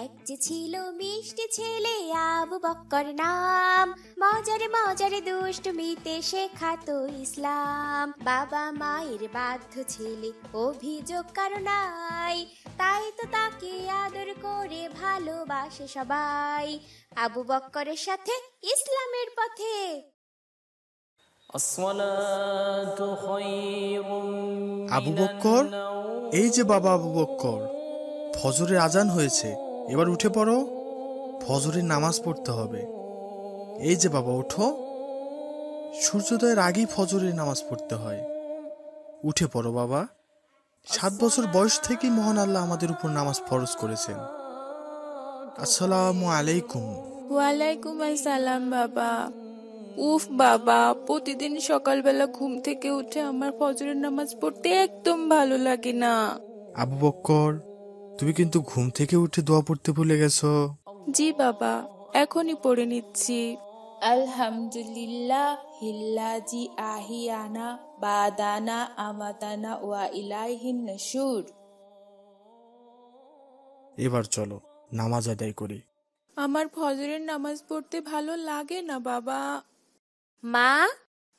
এক যে ছিল মিষ্টি ছেলে আবু বক্কর নাম, মজারে মজারে দুষ্টুমিতে শেখাতো ইসলাম। বাবা মায়ের বাধ্য ছেলে, অভিযোগ কারো নাই, তাই তো তাকে আদর করে ভালোবাসে সবাই। আবু বক্করের সাথে ইসলামের পথে। আবু বক্কর, এই যে বাবা আবু বক্কর, ফজরের আজান হয়েছে, এবার উঠে পড়ো, ফজরের নামাজ পড়তে হবে। এই যে বাবা, ওঠো, সূর্যোদয়ের আগেই ফজরের নামাজ পড়তে হয়। উঠে পড়ো বাবা। 7 বছর বয়স থেকেই মহান আল্লাহ আমাদের উপর নামাজ ফরজ করেছেন। আসসালামু আলাইকুম। ওয়ালাইকুম আসসালাম বাবা। উফ বাবা, প্রতিদিন সকালবেলা ঘুম থেকে উঠে আমার ফজরের নামাজ পড়তে একদম ভালো লাগে না। আবু বক্কর, তুমি কিন্তু ঘুম থেকে উঠে দোয়া পড়তে ভুলে গেছো। জি বাবা, এখনই পড়ে নিচ্ছি। আলহামদুলিল্লাহ হিল্লাজি আহিয়ানা বাদানা আমাতানা ওয়া ইলাইহিন নাশুর। এবার চলো নামাজ আদায় করি। আমার ফজরের নামাজ পড়তে ভালো লাগে না বাবা। মা,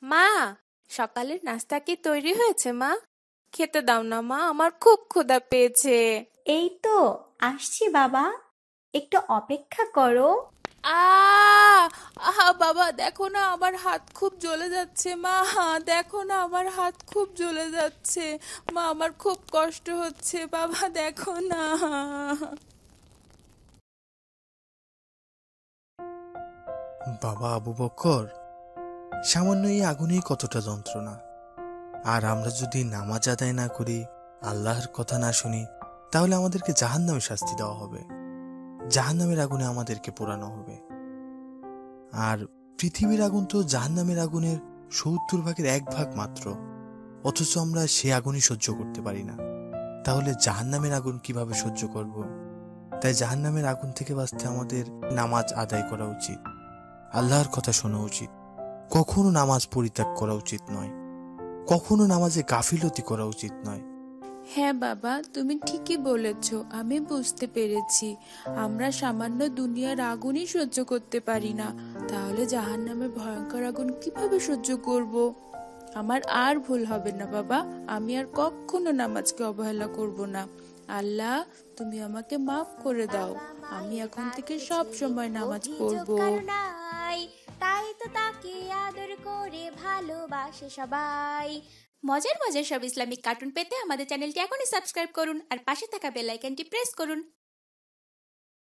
মা, সকালের নাস্তা কি তৈরি হয়েছে মা? খেতে দাও না মা, আমার খুব ক্ষুধা পেয়েছে। এই তো আসছি বাবা, একটু অপেক্ষা করো। আহা বাবা, দেখো না আমার হাত খুব জ্বলে যাচ্ছে। মা, দেখো না আমার হাত খুব জ্বলে যাচ্ছে। মা, আমার খুব কষ্ট হচ্ছে। বাবা দেখো না। বাবা আবু বক্কর, সামান্য এই আগুনেই কতটা যন্ত্রণা। আর আমরা যদি নামাজ আদায় না করি, আল্লাহর কথা না শুনি, তাহলে আমাদেরকে জাহান্নামে শাস্তি দেওয়া হবে, জাহান্নামের আগুনে আমাদেরকে পোড়ানো হবে। আর পৃথিবীর আগুন তো জাহান্নামের আগুনের 70 ভাগের 1 ভাগ মাত্র, অথচ আমরা সে আগুনই সহ্য করতে পারি না। তাহলে জাহান্নামের আগুন কিভাবে সহ্য করব? তাই জাহান্নামের আগুন থেকে বাঁচতে আমাদের নামাজ আদায় করা উচিত, আল্লাহর কথা শোনা উচিত, কখনো নামাজ পরিত্যাগ করা উচিত নয়, কখনো নামাজে গাফিলতি করা উচিত নয়। হ্যাঁ বাবা, তুমি ঠিকই বলেছ, আমি বুঝতে পেরেছি। আমরা সামান্য দুনিয়ার আগুনই সহ্য করতে পারি না, তাহলে জাহান্নামের ভয়ঙ্কর আগুন কিভাবে সহ্য করব? আমার আর ভুল হবে না বাবা, আমি আর কখনো নামাজকে অবহেলা করব না। আল্লাহ, তুমি আমাকে মাফ করে দাও, আমি এখন থেকে সব সময় নামাজ পড়বো। তাই তো তাকে আদর করে ভালোবাসে সবাই। মজার মজার সব ইসলামিক কার্টুন পেতে আমাদের চ্যানেলটি এখনই সাবস্ক্রাইব করুন আর পাশে থাকা বেল আইকনটি প্রেস করুন।